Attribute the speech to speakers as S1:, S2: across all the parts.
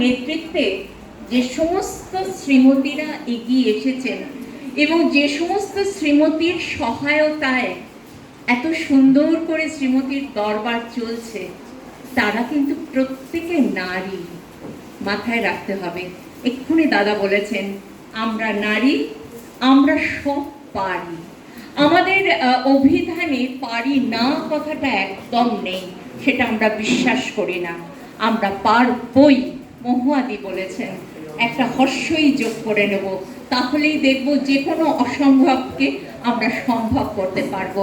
S1: নেতৃত্বে যে সমস্ত শ্রীমতীরা এগিয়ে এসেছেন এবং যে সমস্ত শ্রীমতীর সহায়তায় এত সুন্দর করে শ্রীমতীর দরবার চলছে, তারা কিন্তু প্রত্যেকে নারী। মাথায় রাখতে হবে। এক্ষুনি দাদা বলেছেন, আমরা নারী, আমরা সব পারি। আমাদের অভিধানে পারি না কথাটা একদম নেই, সেটা আমরা বিশ্বাস করি না। আমরা পারবই। মহুয়াদি বলেছেন একটা হর্ষই যোগ করে নেব, তাহলেই দেখব যে কোনো অসম্ভবকে আমরা সম্ভব করতে পারবো।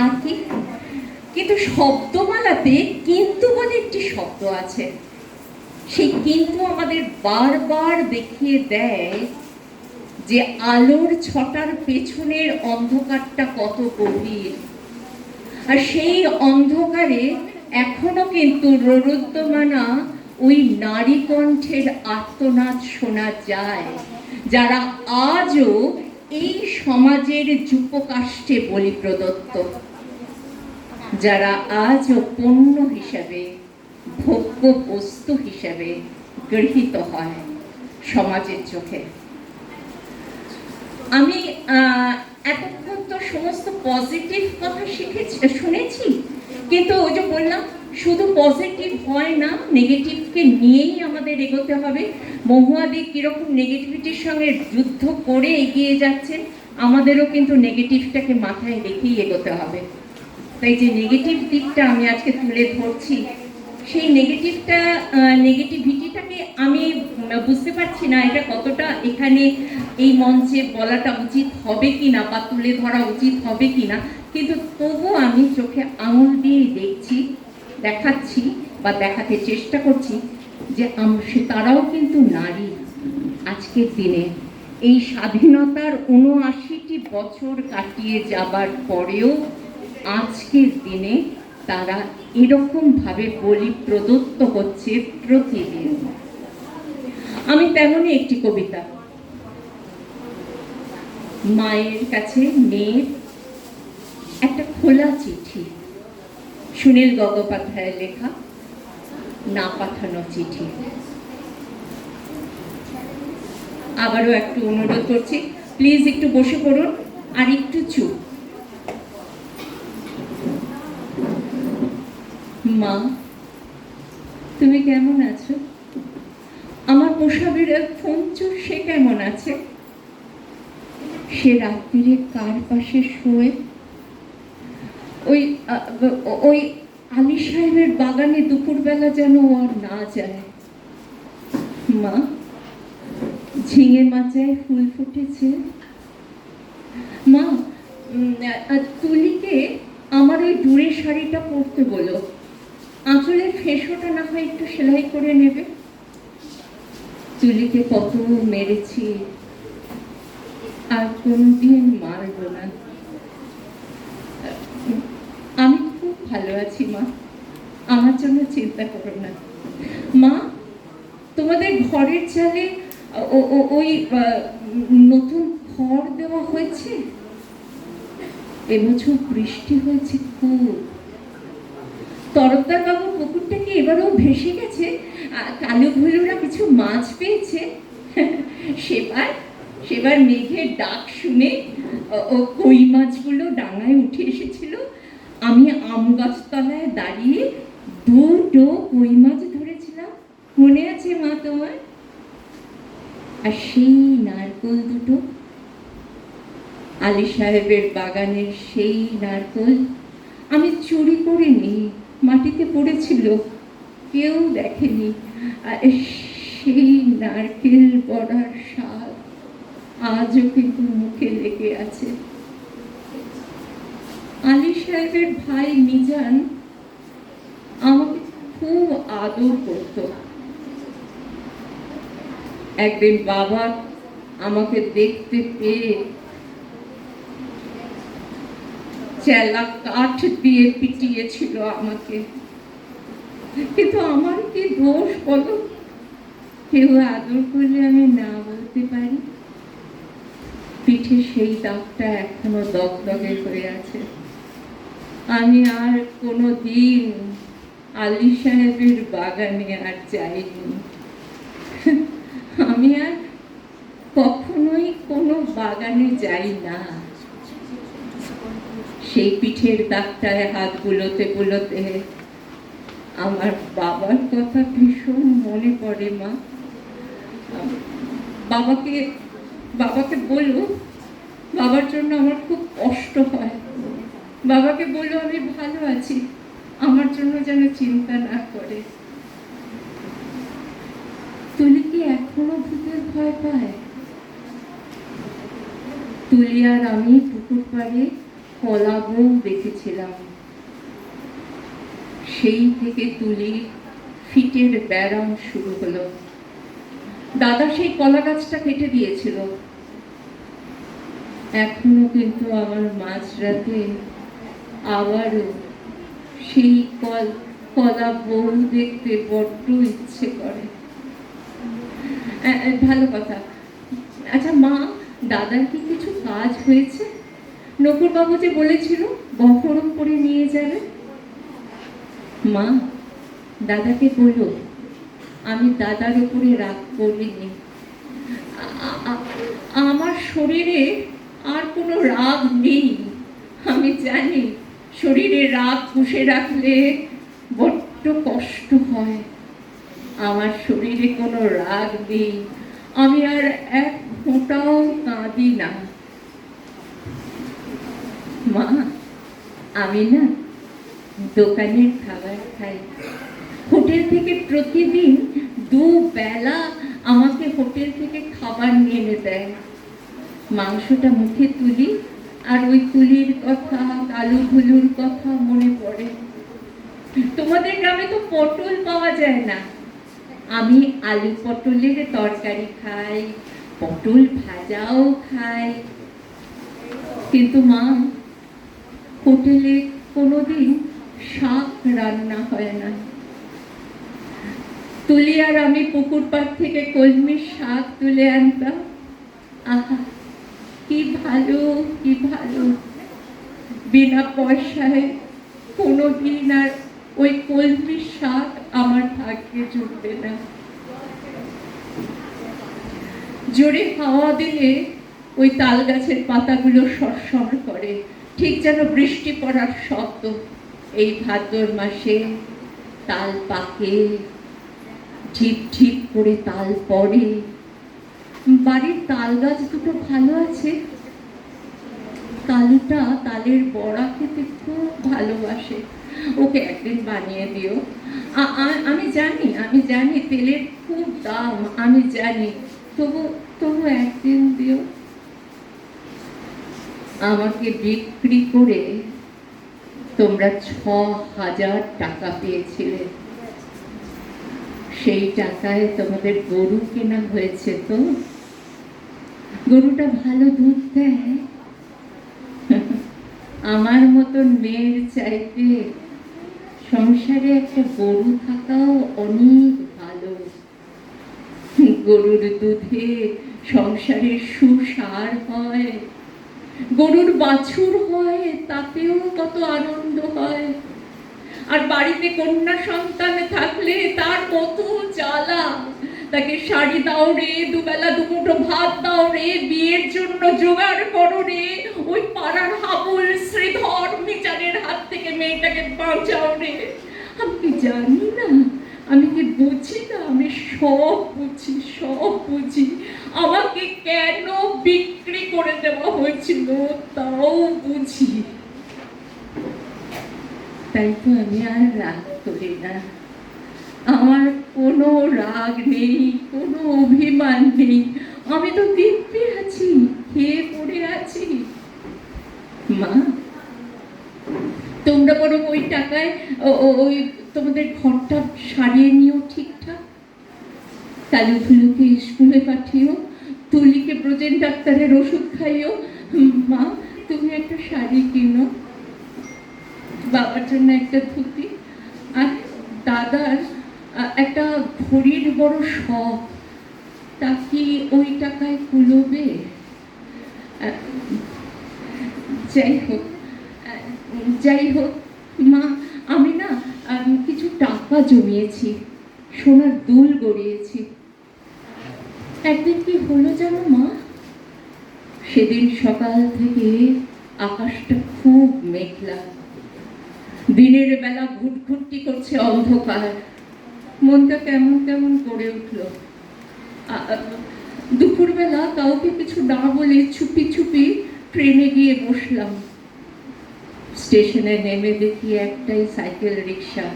S1: আর কি? কিন্তু শব্দমালাতে কিন্তু বলে একটি শব্দ আছে, সেই কিন্তু আমাদের বারবার দেখিয়ে দেয় যে আলোর ছটার পেছনের অন্ধকারটা কত গভীর। আর সেই অন্ধকারে এখনো কিন্তু রোরুদ্যমানা ওই নারী কণ্ঠের আর্তনাদ শোনা যায়, যারা আজও এই সমাজের যুপকাষ্ঠে বলি প্রদত্ত, যারা আজও পণ্য হিসাবে, ভোগ্য বস্তু হিসাবে গৃহীত হয় সমাজের চোখে। আমি এতক্ষণ তো সমস্ত পজিটিভ কথা শুনেছি, কিন্তু ওই যে বললাম, শুধু পজিটিভ হয় না, নেগেটিভকে নিয়েই আমাদের এগোতে হবে। মহুয়াদি কিরকম নেগেটিভিটির সঙ্গে যুদ্ধ করে এগিয়ে যাচ্ছেন, আমাদেরও কিন্তু নেগেটিভটাকে মাথায় রেখেই এগোতে হবে। তাই যে নেগেটিভ দিকটা আমি আজকে তুলে ধরছি, সেই নেগেটিভিটিটাকে আমি বুঝতে পারছি না এটা কতটা এখানে এই মঞ্চে বলাটা উচিত হবে কিনা বা তুলে ধরা উচিত হবে কিনা, কিন্তু তবু আমি চোখে আঙুল দিয়ে দেখছি, দেখাচ্ছি বা দেখাতে চেষ্টা করছি যে তারাও কিন্তু নারী। আজকের দিনে এই স্বাধীনতার ৭৯টি বছর কাটিয়ে যাবার পরেও আজকের দিনে তারা এরকম ভাবে বলি প্রদত্ত হচ্ছে প্রতিদিন। আমি তেমনই একটি কবিতা, মায়ের কাছে মেয়ের একটা খোলা চিঠি, সুনীল গঙ্গোপাধ্যায়ের লেখা না পাঠানো চিঠি। আবারও একটু অনুরোধ করছি, প্লিজ একটু বসে পড়ুন আর একটু চুপ। মা, তুমি কেমন আছো? আমার পোষা বিড়াল ফঞ্চুর সে কেমন আছে? সে রাত্রিরে কার পাশে শোয়ে? ওই আলী সাহেবের বাগানে দুপুরবেলা যেন আর না যায়। মা, ঝিঙে মাচায় ফুল ফুটেছে। মা, তুলিকে আমার ওই দূরের শাড়িটা পরতে বলো, আঁচলের ফেঁসোটা না হয় একটু সেলাই করে নেবে। তুলিকে কত মেরেছি, আর কোনদিন মারব না। আমি খুব ভালো আছি মা, আমার জন্য চিন্তা করো না। মা, তোমাদের ঘরের চালে ওই নতুন খড় দেওয়া হয়েছে? এবছর বৃষ্টি হয়েছে খুব। তরফদার বাবু পুকুরটাকে এবারেও ভেসে গেছে, কালো ভুলুরা কিছু মাছ পেয়েছে। সেবার মেঘের ডাক শুনে কই মাছগুলো ডাঙায় উঠে এসেছিল। আমি আম গাছতলায় দাঁড়িয়ে দুটো কই মাছ ধরেছিলাম, মনে আছে মা তোমার? আর সেই নারকোল দুটো, আলী সাহেবের বাগানের সেই নারকোল আমি চুরি করে নিই, মাটিতে পড়েছিল, কেউ দেখেনি। সেই নারকেল বড়ার স্বাদ আজও কিন্তু মুখে লেগে আছে। আলী সাহেবের ভাই মিজান আমাকে খুব আদর করত। একদিন বাবা আমাকে দেখতে পেয়ে চেলা কাঠ দিয়ে পিটিয়েছিল আমাকে, কিন্তু আমার কি দোষ বলো? কেউ আদর করলে আমি না বলতে পারি? পিঠে সেই দাগটা এখনো দগদগে হয়ে আছে। আমি আর কোনোদিন আলী সাহেবের বাগানে আর যাইনি। আমি আর কখনোই কোনো বাগানে যাই না। সেই পিঠের দাগটায় হাত বুলোতে বুলোতে আমার বাবার কথা ভীষণ মনে পড়ে। মা, বাবাকে বাবাকে বলো, বাবার জন্য আমার খুব কষ্ট হয়। বাবাকে বলো আমি ভালো আছি, আমার জন্য যেন চিন্তা না করে। তুলি কি এখনো ভূতের ভয় পায়? তুলি আর আমি পুকুর পাড়ে কলা বউ দেখেছিলাম। সেই থেকে তুলি ফিটের ব্যারাম শুরু হলো। দাদা সেই কলা গাছটা কেটে দিয়েছিল। এখনো কিন্তু আমার মাঝরাতে আবারও সেই কলা বউ দেখতে বড্ড ইচ্ছে করে। ভালো কথা। আচ্ছা মা, দাদার কি কিছু কাজ হয়েছে? নকুর বাবু যে বলেছিল বহরম করে নিয়ে যাবে। মা, দাদাকে বলো আমি দাদার উপরে রাগ করিনি। আমার শরীরে আর কোনো রাগ নেই। আমি জানি শরীরে রাগ পুষে রাখলে বড্ড কষ্ট হয়। আমার শরীরে কোনো রাগ নেই। আমি আর এক ফোঁটাও কাঁদি না। মা, আমি না দোকানের খাবার খাই। হোটেল থেকে প্রতিদিন দুবেলা আমাকে হোটেল থেকে খাবার নিয়ে এনে দেয়। মাংসটা মুখে তুলি আর ওই তুলির কথা, কালু ভুলুর কথা মনে পড়ে। তোমাদের গ্রামে তো পটল পাওয়া যায় না। আমি আলু পটলের তরকারি খাই, পটল ভাজাও খাই। কিন্তু মা, হোটেলে কোনোদিন শাক রান্না হয় না। তুলি আর আমি পুকুর পাড় থেকে কলমির শাক তুলে আনতাম। আহা, কি ভালো, কি ভালো। বিনা পয়সায় কোনোদিন আর ওই কলমির শাক আমার ভাগ্যে জুটবে না। জোরে হাওয়া দিলে ওই তাল গাছের পাতাগুলো সরসর করে, ঠিক যেন বৃষ্টি পড়ার শব্দ। এই ভাদ্র মাসে তাল পাকে, ঝিপ ঝিপ করে তাল পড়ে। বাড়ির তাল গাছ দুটো ভালো আছে। কালুটা তালের বড়া খেতে খুব ভালোবাসে। ওকে একদিন বানিয়ে দিও। আমি জানি তেলের খুব দাম, আমি জানি, তবু একদিন দিও। আমাকে বিক্রি করে তোমরা 6,000 টাকা পেয়েছিলে। সেই টাকায় তোমাদের গরু কেনা হয়েছে তো? গরুটা ভালো দুধ দেয়। আমার মতন মেয়ের চাইতে সংসারে একটা গরু থাকাও অনেক ভালো। গরুর দুধে সংসারের সুসার হয়, গরুর বাছুর হয়, তাতেও কত আনন্দ হয়। আর বাড়িতে কন্যা সন্তান থাকলে তার কত জ্বালা। তাকে শাড়ি দাও রে, দুবেলা দুমুঠো ভাত দাও রে, বিয়ের জন্য জোগাড় করো রে, ওই পাড়ার হাবুল শ্রীধর মিজানের হাত থেকে মেয়েটাকে বাঁচাও রে। আমি কি জানি না? আমি কি বুঝি না? আমি সব বুঝি, সব বুঝি। আমাকে কেন বিক্রি করে দেওয়া হয়েছিল তাও বুঝি। তাই তো আমি আর রাগ করি না। আমার কোনো রাগ নেই, কোনো অভিমান নেই। আমি তো দিব্যি আছি, খেয়ে পড়ে আছি। মা, তোমরা বরং ওই টাকায় ওই তোমাদের ঘরটা সারিয়ে নিও ঠিকঠাক। কালু ফুলুকে স্কুলে পাঠিও, তুলিকে ব্রজেন ডাক্তারের ওষুধ খাইও। মা, তুমি একটা শাড়ি কিনো, বাবার জন্য একটা ধুতি, আর দাদার একটা ঘড়ির বড় শখ। তা কি ওই টাকায় কুলোবে? যাই হোক মা, আমি না কিছু টাকা জমিয়েছি, সোনার দুল গড়িয়েছি। একদিন কি হলো জানো মা, সেদিন সকাল থেকে আকাশটা খুব মেঘলা, দিনের বেলা ঘুটঘুটি করছে অন্ধকার, মনটা কেমন কেমন করে উঠল। দুপুরবেলা কাউকে কিছু না বলে চুপি চুপি ট্রেনে গিয়ে বসলাম। স্টেশনে নেমে দেখি একটাই সাইকেল রিক্সা।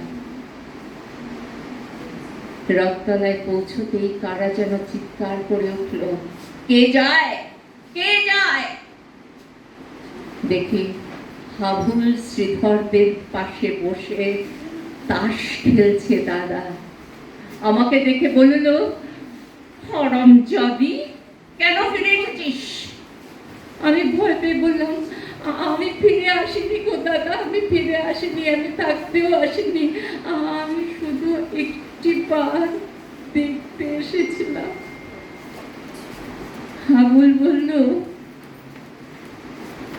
S1: রথতলায় পৌঁছতেই কারা যেন চিৎকার করে উঠল, কে যায়, কে যায়? দেখি হাবুল শ্রীধরদের পাশে বসে তাস খেলছে দাদা। আমাকে দেখে বলল, হারামজাদি, কেন ফিরে এসেছিস? আমি ভয় পেয়ে বললাম, আমি ফিরে আসিনি গো দাদা, আমি ফিরে আসিনি, আমি থাকতেও আসিনি, আমি শুধু একটি বার দেখতে এসেছিলাম। হাবুল বলল,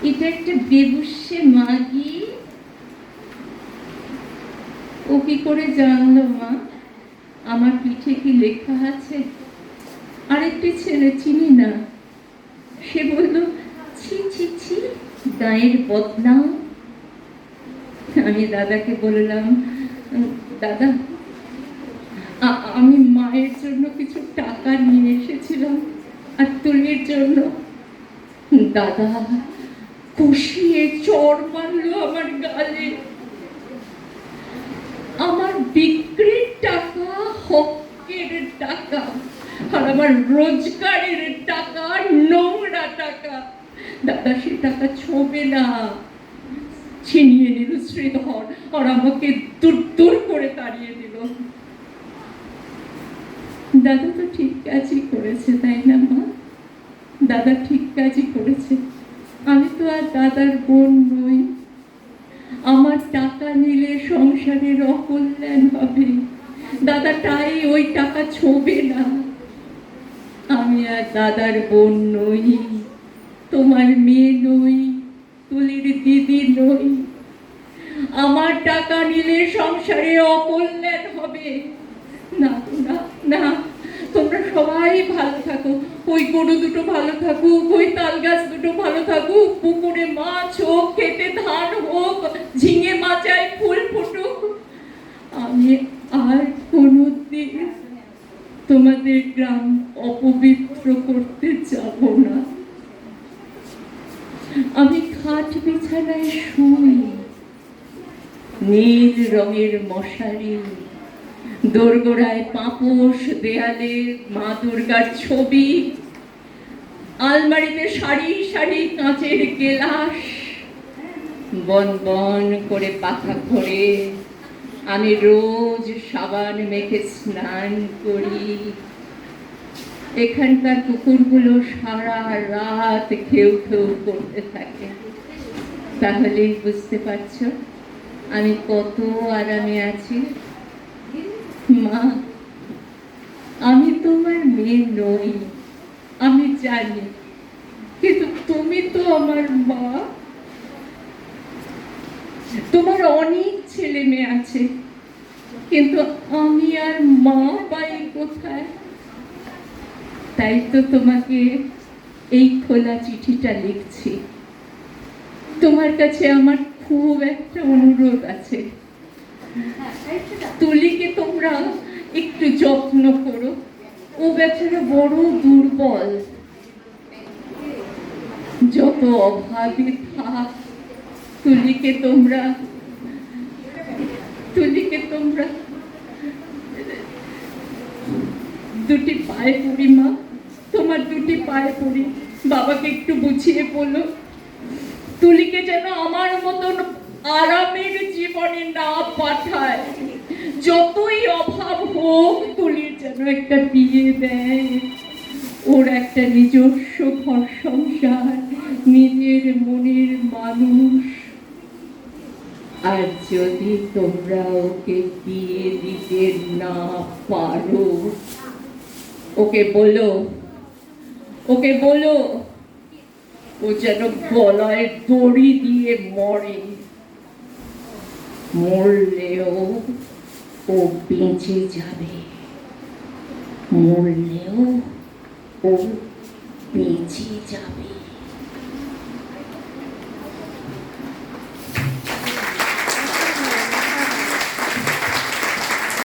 S1: এটা একটা বেবুসে মাগি। ও কি করে জানলো মা আমার পিঠে কি লেখা আছে? আরেকটি ছেলে চিনি না, সে বলল, ছি ছি ছি, গায়ের বদনাম। আমি দাদাকে বললাম, দাদা আমি মায়ের জন্য কিছু টাকা নিয়ে এসেছিলাম আর তুলির জন্য। দাদা কষিয়ে চড় মারলো আমার গালে। আমার বিক্রির টাকা, হকের টাকা, আর আমার রোজগারের টাকা, নোংরা টাকা। দাদা সে টাকা ছোবে না, ছিনিয়ে নিল শ্রীধর আর আমাকে দূর দূর করে তাড়িয়ে দিল। দাদা তো ঠিক কাজই করেছে, তাই না মা? দাদা ঠিক কাজই করেছে। আমি তো আর দাদার বোন নই। আমার টাকা নিলে সংসারের অকল্যাণ হবে, দাদা তাই ওই টাকা ছোবে না। আমি আর দাদার বোন নই, তোমার মেয়ে নই, তুলির দিদি নই। আমার টাকা নিলে সংসারে অকল্যাণ হবে না। না না, তোমরা সবাই ভালো থাকো, ওই গরু দুটো ভালো থাকুক, ওই তাল গাছ দুটো ভালো থাকুক, পুকুরে মাছ হোক, খেতে ধান হোক, ঝিঙে মাচায় ফুল ফুটুক। আমি আর কোনোদিন তোমাদের গ্রাম অপবিত্র করতে যাব না। আমি খাট বিছানায় শুই, নীল রঙের মশারি, দোরগোড়ায় পাপোশ, দেয়ালে মা দুর্গার ছবি, আলমারিতে সারি সারি কাঁচের গেলাস। বন বন করে পাখা করে আমি রোজ সাবান মেখে স্নান করি। এখানকার কুকুরগুলো সারা রাত খেউ খেউ করতে থাকে। তাহলেই বুঝতে পারছো আমি কত আরামে আছি। মা, আমি তোমার মেয়ে নই, আমি জানি, কিন্তু তুমি তো আমার মা। তোমার অনেক ছেলে মেয়ে আছে, কিন্তু আমি আর মা পাই কোথায়? তাই তো তোমাকে এই খোলা চিঠিটা লিখছি। তোমার কাছে আমার খুব একটা অনুরোধ আছে, তুলিকে তোমরা একটু যত্ন করো, ও বেচারা বড় দুর্বল। যত অভাবে থাক, তুলিকে তোমরা দুটি পায়ে পড়ি মা, তোমার দুটি পায়ে পড়ি। বাবাকে একটু বুঝিয়ে বলো, তুলিকে যেন আমার মতন আরামের জীবনে না পাঠায়। যতই অভাব হোক, তুলির যেন একটা বিয়ে দেয়, ওর একটা নিজস্ব ঘর সংসার, নিজের মনের মানুষ। আর যদি তোমরা ওকে বিয়ে দিতে না পারো, ওকে বলো ও যেন গলায় দড়ি দিয়ে মরে। মরলেও ও বেঁচে যাবে, মরলেও ও বেঁচে যাবে।